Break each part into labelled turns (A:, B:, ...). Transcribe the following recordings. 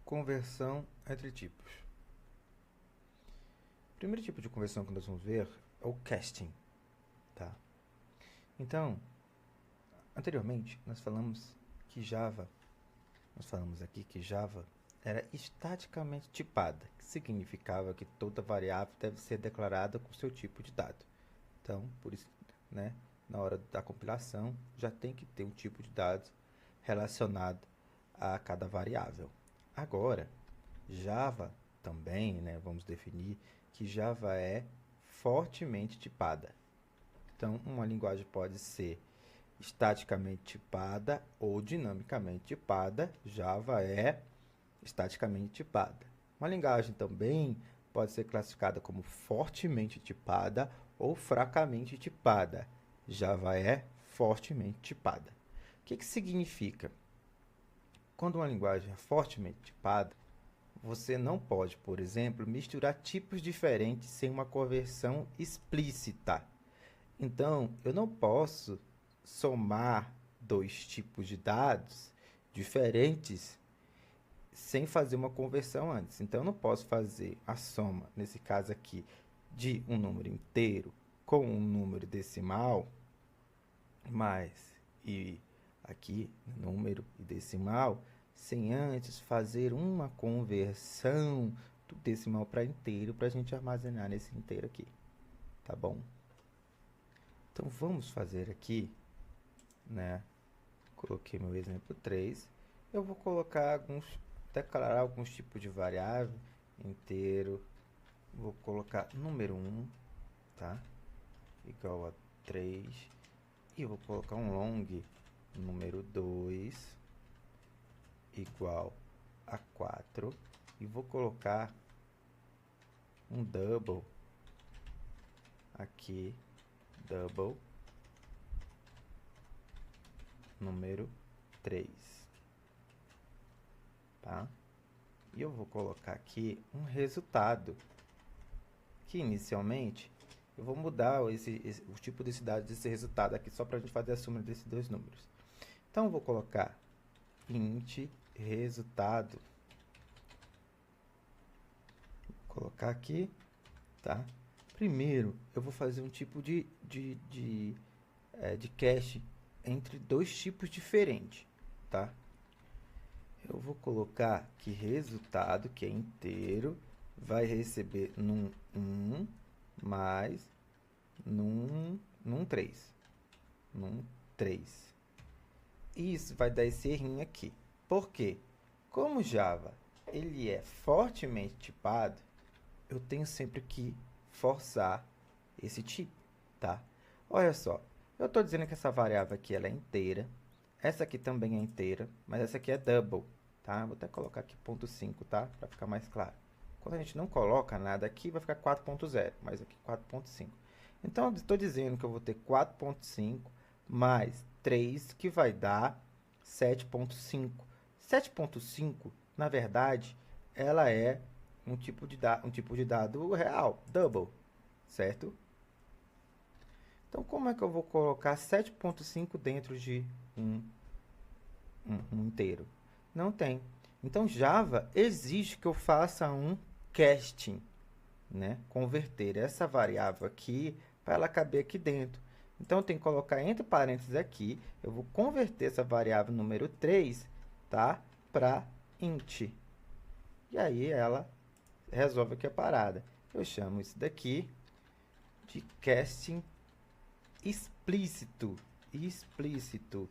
A: Conversão entre tipos. O primeiro tipo de conversão que nós vamos ver é o casting, tá? Então, anteriormente nós falamos aqui que Java era estaticamente tipada, que significava que toda variável deve ser declarada com seu tipo de dado. Então, por isso, né, na hora da compilação, já tem que ter um tipo de dados relacionado a cada variável. Agora, Java também, né, vamos definir que Java é fortemente tipada. Então, uma linguagem pode ser estaticamente tipada ou dinamicamente tipada. Java é estaticamente tipada. Uma linguagem também pode ser classificada como fortemente tipada ou fracamente tipada. Java é fortemente tipada. O que significa? Quando uma linguagem é fortemente tipada, você não pode, por exemplo, misturar tipos diferentes sem uma conversão explícita. Então, eu não posso somar dois tipos de dados diferentes sem fazer uma conversão antes. Então, eu não posso fazer a soma, nesse caso aqui, de um número inteiro com um número decimal, e aqui, número e decimal, sem antes fazer uma conversão do decimal para inteiro, para a gente armazenar nesse inteiro aqui, tá bom? Então, vamos fazer aqui, né? Coloquei meu exemplo 3. Eu vou declarar alguns tipos de variável, inteiro. Vou colocar número 1, tá? Igual a 3. E vou colocar um long, número 2, igual a 4. E vou colocar um double aqui, double, número 3, tá? E eu vou colocar aqui um resultado, que inicialmente eu vou mudar o tipo desse dado desse resultado aqui, só para a gente fazer a soma desses dois números. Então, eu vou colocar int resultado, vou colocar aqui, tá? Primeiro, eu vou fazer um tipo de cache entre dois tipos diferentes, tá? Eu vou colocar que resultado, que é inteiro, vai receber num 1 mais num 3. Num 3. Isso vai dar esse errinho aqui. Por quê? Como Java ele é fortemente tipado, eu tenho sempre que forçar esse tipo, tá? Olha só, eu estou dizendo que essa variável aqui ela é inteira, essa aqui também é inteira, mas essa aqui é double, tá? Vou até colocar aqui ponto 5, tá? Para ficar mais claro. Quando a gente não coloca nada aqui, vai ficar 4.0, mas aqui 4.5. Então, eu estou dizendo que eu vou ter 4.5 mais 3, que vai dar 7.5. 7.5, na verdade, ela é um tipo de dado real, double, certo? Então, como é que eu vou colocar 7.5 dentro de um inteiro? Não tem. Então, Java exige que eu faça um casting, né? Converter essa variável aqui para ela caber aqui dentro. Então, eu tenho que colocar entre parênteses aqui, eu vou converter essa variável número 3, tá? Para int. E aí, ela resolve aqui a parada. Eu chamo isso daqui de casting explícito. Explícito.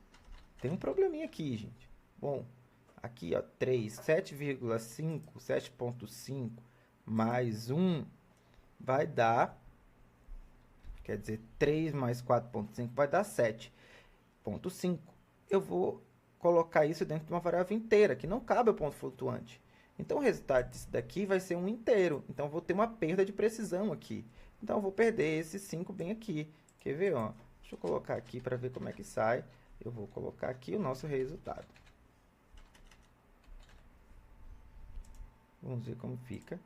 A: Tem um probleminha aqui, gente. Bom, aqui, ó, 3, 7,5, 7.5 mais 1 vai dar, quer dizer, 3 mais 4.5 vai dar 7.5. Eu vou colocar isso dentro de uma variável inteira, que não cabe ao ponto flutuante. Então, o resultado disso daqui vai ser um inteiro. Então, eu vou ter uma perda de precisão aqui. Então, eu vou perder esse 5 bem aqui. Quer ver? Ó? Deixa eu colocar aqui para ver como é que sai. Eu vou colocar aqui o nosso resultado. Vamos ver como fica.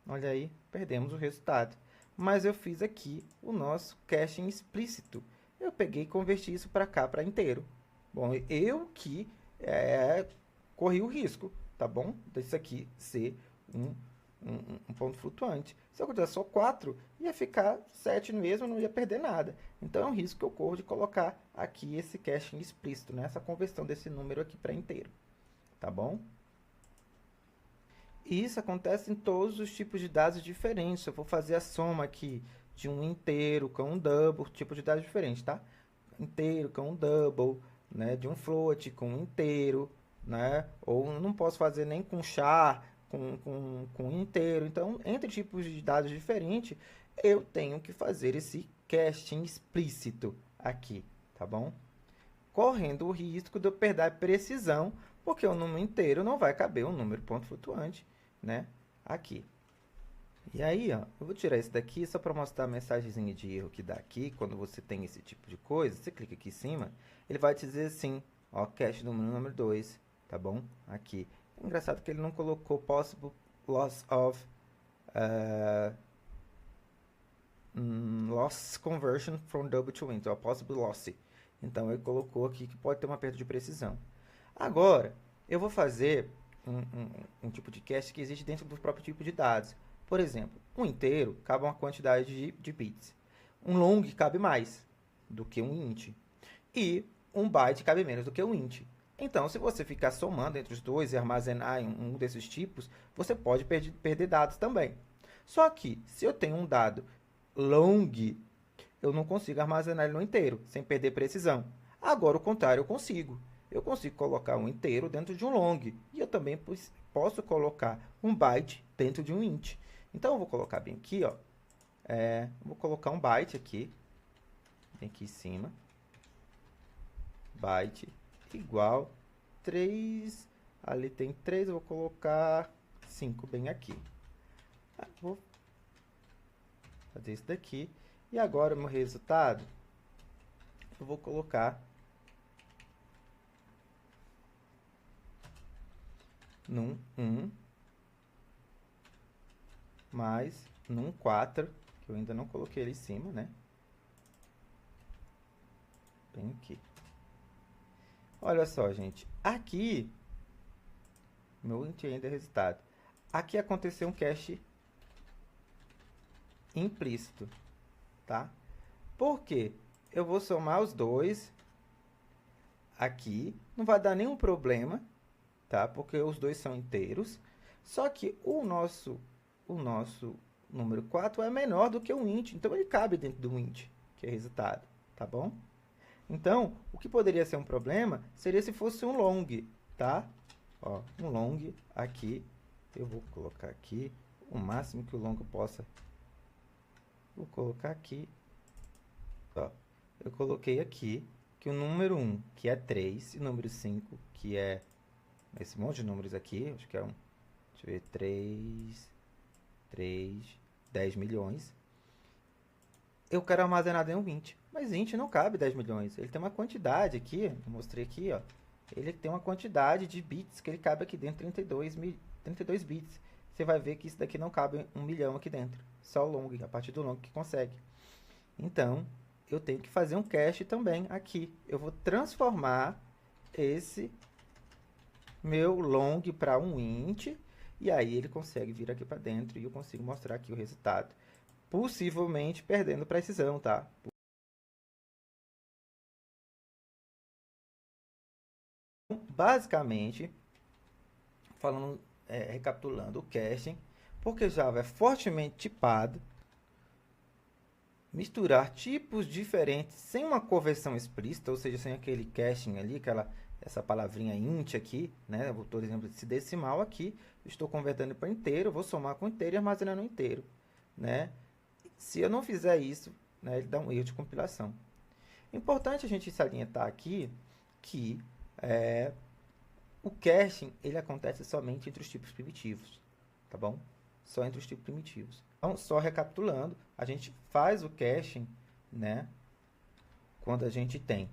A: Olha aí, perdemos o resultado. Mas eu fiz aqui o nosso caching explícito. Eu peguei e converti isso para cá, para inteiro. Bom, eu que é, corri o risco, tá bom? Disso aqui ser um, um ponto flutuante. Se eu colocasse só 4, ia ficar 7 mesmo, não ia perder nada. Então é um risco que eu corro de colocar aqui esse caching explícito, né? Essa conversão desse número aqui para inteiro, tá bom? E isso acontece em todos os tipos de dados diferentes. Eu vou fazer a soma aqui de um inteiro com um double, tipo de dados diferente, tá? Inteiro com um double, né? De um float com um inteiro, né? Ou não posso fazer nem com char, com um inteiro. Então, entre tipos de dados diferentes, eu tenho que fazer esse casting explícito aqui, tá bom? Correndo o risco de eu perder a precisão, porque o número inteiro não vai caber um número ponto flutuante, né? Aqui. E aí, ó, eu vou tirar esse daqui só para mostrar a mensagenzinha de erro que dá aqui. Quando você tem esse tipo de coisa, você clica aqui em cima, ele vai te dizer assim, ó, cache do número 2, tá bom? Aqui. É engraçado que ele não colocou possible loss of loss conversion from double to int, ó, possible loss. Então ele colocou aqui que pode ter uma perda de precisão. Agora, eu vou fazer um tipo de cache que existe dentro do próprio tipo de dados. Por exemplo, um inteiro cabe uma quantidade de bits. Um long cabe mais do que um int. E um byte cabe menos do que um int. Então, se você ficar somando entre os dois e armazenar em um desses tipos, você pode perder dados também. Só que, se eu tenho um dado long, eu não consigo armazenar ele no inteiro, sem perder precisão. Agora, o contrário, eu consigo. Eu consigo colocar um inteiro dentro de um long. E eu também posso colocar um byte dentro de um int. Então, eu vou colocar bem aqui, ó. Vou colocar um byte aqui. Bem aqui em cima. Byte igual 3. Ali tem 3, eu vou colocar 5 bem aqui. Vou fazer isso daqui. E agora, o meu resultado, eu vou colocar num 1 mais num 4, que eu ainda não coloquei ali em cima, né? Bem aqui. Olha só, gente. Aqui, meu int ainda é resultado. Aqui aconteceu um cache implícito, tá? Por quê? Eu vou somar os dois aqui, não vai dar nenhum problema, tá? Porque os dois são inteiros. Só que o nosso número 4 é menor do que o int, então ele cabe dentro do int, que é resultado, tá bom? Então, o que poderia ser um problema seria se fosse um long, tá? Ó, um long aqui, eu vou colocar aqui o máximo que o long possa. Vou colocar aqui, ó, eu coloquei aqui que o número 1, que é 3, e o número 5, que é esse monte de números aqui, acho que é um, deixa eu ver, 10 milhões. Eu quero armazenar dentro de um int, mas int não cabe 10 milhões. Ele tem uma quantidade aqui, eu mostrei aqui, ó. Ele tem uma quantidade de bits que ele cabe aqui dentro, 32 bits. Você vai ver que isso daqui não cabe 1 milhão aqui dentro. Só o long, a partir do long que consegue. Então, eu tenho que fazer um cache também aqui. Eu vou transformar esse meu long para um int, e aí ele consegue vir aqui para dentro e eu consigo mostrar aqui o resultado. Possivelmente perdendo precisão, tá? Basicamente, falando, recapitulando o caching, porque Java é fortemente tipado, misturar tipos diferentes sem uma conversão explícita, ou seja, sem aquele caching ali, essa palavrinha int aqui, né? Eu vou, por exemplo, esse decimal aqui, estou convertendo para inteiro, vou somar com inteiro e armazenando inteiro, né? Se eu não fizer isso, né, ele dá um erro de compilação. Importante a gente salientar aqui que o caching ele acontece somente entre os tipos primitivos, tá bom? Só entre os tipos primitivos. Então, só recapitulando, a gente faz o caching, né, quando a gente tem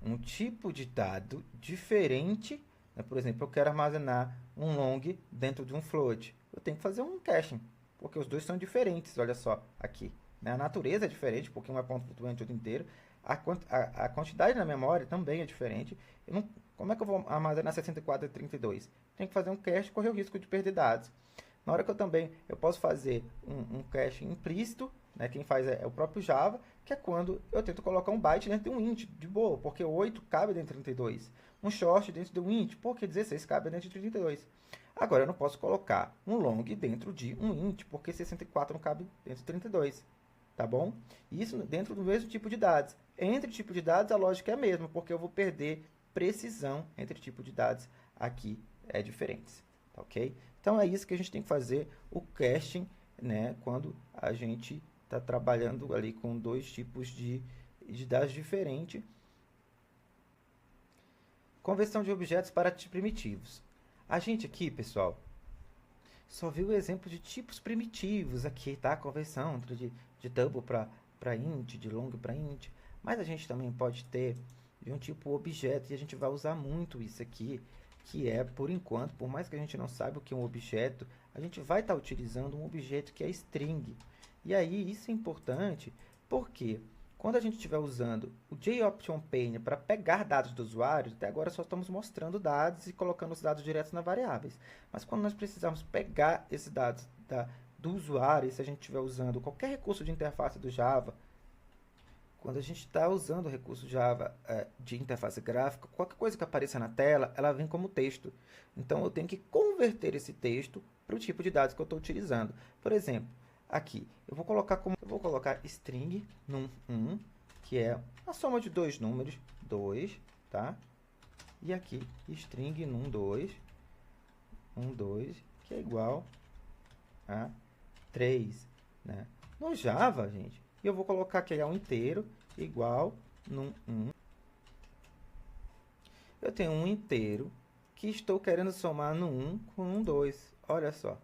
A: um tipo de dado diferente, né? Por exemplo, eu quero armazenar um long dentro de um float. Eu tenho que fazer um caching, porque os dois são diferentes, olha só, aqui. Né? A natureza é diferente, porque um é ponto flutuante e outro inteiro. A quantidade na memória também é diferente. Como é que eu vou armazenar 64 e 32? Tem que fazer um cache e correr o risco de perder dados. Na hora que eu posso fazer um cache implícito, né? Quem faz é o próprio Java, que é quando eu tento colocar um byte dentro de um int, de boa, porque 8 cabe dentro de 32. Um short dentro de um int, porque 16 cabe dentro de 32. Agora, eu não posso colocar um long dentro de um int, porque 64 não cabe dentro de 32. Tá bom? Isso dentro do mesmo tipo de dados. Entre tipo de dados, a lógica é a mesma, porque eu vou perder precisão entre tipo de dados aqui diferentes. Tá ok? Então, é isso que a gente tem que fazer o caching, né, quando a gente está trabalhando ali com dois tipos de dados diferentes. Conversão de objetos para tipos primitivos. A gente aqui, pessoal, só viu o exemplo de tipos primitivos aqui, tá? Conversão de double para int, de long para int. Mas a gente também pode ter de um tipo objeto, e a gente vai usar muito isso aqui, que é, por enquanto, por mais que a gente não saiba o que é um objeto, a gente vai estar utilizando um objeto que é string. E aí, isso é importante, porque quando a gente estiver usando o JOptionPane para pegar dados do usuário, até agora só estamos mostrando dados e colocando os dados diretos nas variáveis. Mas quando nós precisarmos pegar esses dados do usuário, e se a gente estiver usando qualquer recurso de interface do Java, quando a gente está usando o recurso Java de interface gráfica, qualquer coisa que apareça na tela, ela vem como texto. Então, eu tenho que converter esse texto para o tipo de dados que eu estou utilizando. Por exemplo, aqui, eu vou colocar string num1, que é a soma de dois números, 2, tá? E aqui, string num2, 2, que é igual a 3, né? No Java, gente, eu vou colocar que ele é um inteiro igual num1. Eu tenho um inteiro que estou querendo somar no 1 com um 2. Olha só.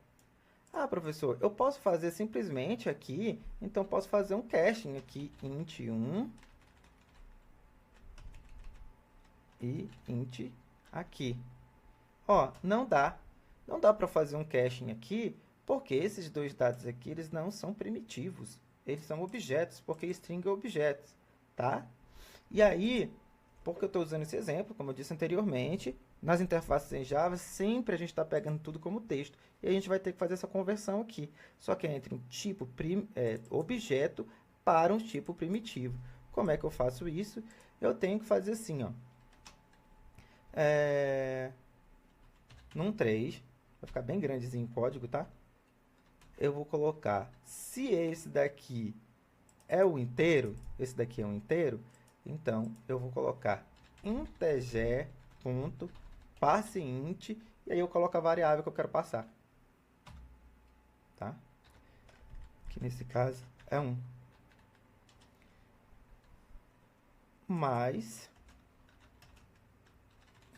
A: Ah, professor, eu posso fazer simplesmente aqui, então posso fazer um caching aqui, int1 e int aqui. Ó, não dá. Não dá para fazer um caching aqui, porque esses dois dados aqui, eles não são primitivos. Eles são objetos, porque string é objetos, tá? E aí, porque eu estou usando esse exemplo, como eu disse anteriormente, nas interfaces em Java, sempre a gente está pegando tudo como texto. E a gente vai ter que fazer essa conversão aqui. Só que é entre um tipo objeto para um tipo primitivo. Como é que eu faço isso? Eu tenho que fazer assim, ó. Num 3, vai ficar bem grandezinho o código, tá? Eu vou colocar, se esse daqui é o inteiro, esse daqui é um inteiro, então eu vou colocar integer.parseInt, e aí eu coloco a variável que eu quero passar. Tá? Que nesse caso é 1. Mais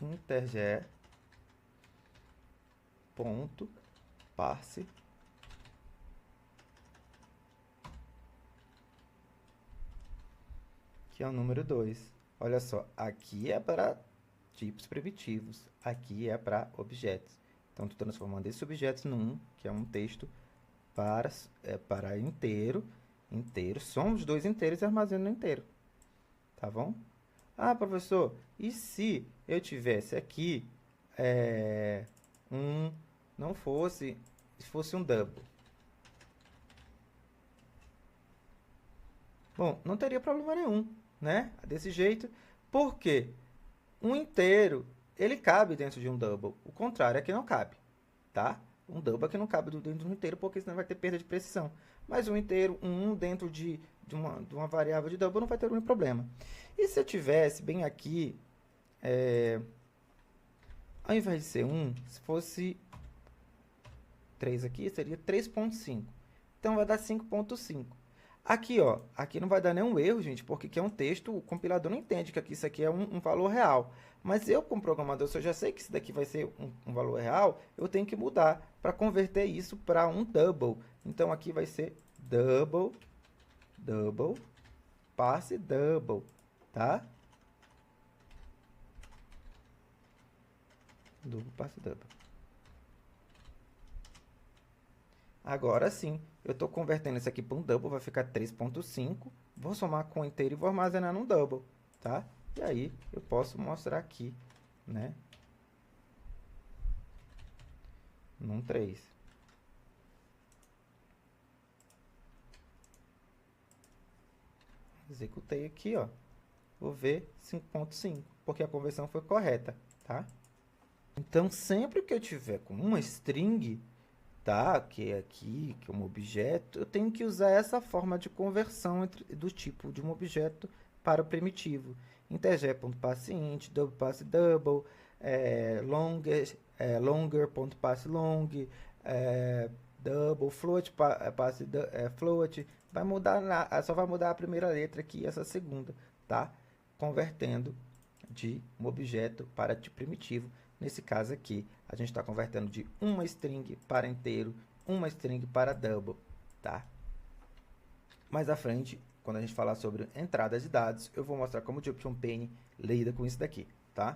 A: integer.parse que é o número 2. Olha só, aqui é para tipos primitivos, aqui é para objetos. Então, estou transformando esse objeto num, que é um texto, para inteiro. Somos dois inteiros e armazeno no inteiro. Tá bom? Ah, professor, e se eu tivesse aqui não fosse, se fosse um double? Bom, não teria problema nenhum, né? Desse jeito, porque um inteiro, ele cabe dentro de um double. O contrário é que não cabe, tá? Um double é que não cabe dentro de um inteiro, porque senão vai ter perda de precisão. Mas um inteiro, um dentro de uma variável de double, não vai ter nenhum problema. E se eu tivesse bem aqui, ao invés de ser 1, se fosse 3 aqui, seria 3.5. Então, vai dar 5.5. Aqui, ó, aqui não vai dar nenhum erro, gente, porque aqui é um texto, o compilador não entende que aqui, isso aqui é um valor real. Mas eu, como programador, se eu já sei que isso daqui vai ser um valor real, eu tenho que mudar para converter isso para um double. Então, aqui vai ser double, parse double, tá? Double, parse double. Agora sim, eu estou convertendo isso aqui para um double, vai ficar 3.5. Vou somar com o inteiro e vou armazenar num double, tá? E aí eu posso mostrar aqui, né? Num 3. Executei aqui, ó. Vou ver 5.5, porque a conversão foi correta, tá? Então, sempre que eu tiver com uma string, tá? Que é aqui, que é um objeto, eu tenho que usar essa forma de conversão do tipo de um objeto para o primitivo. Integer.parseInt, double passe double, longer.passe long, double, float, passe float. Vai mudar, só vai mudar a primeira letra aqui e essa segunda, tá? Convertendo de um objeto para tipo primitivo. Nesse caso aqui, a gente está convertendo de uma string para inteiro, uma string para double, tá? Mais à frente, quando a gente falar sobre entradas de dados, eu vou mostrar como o JupyterPane lida com isso daqui, tá?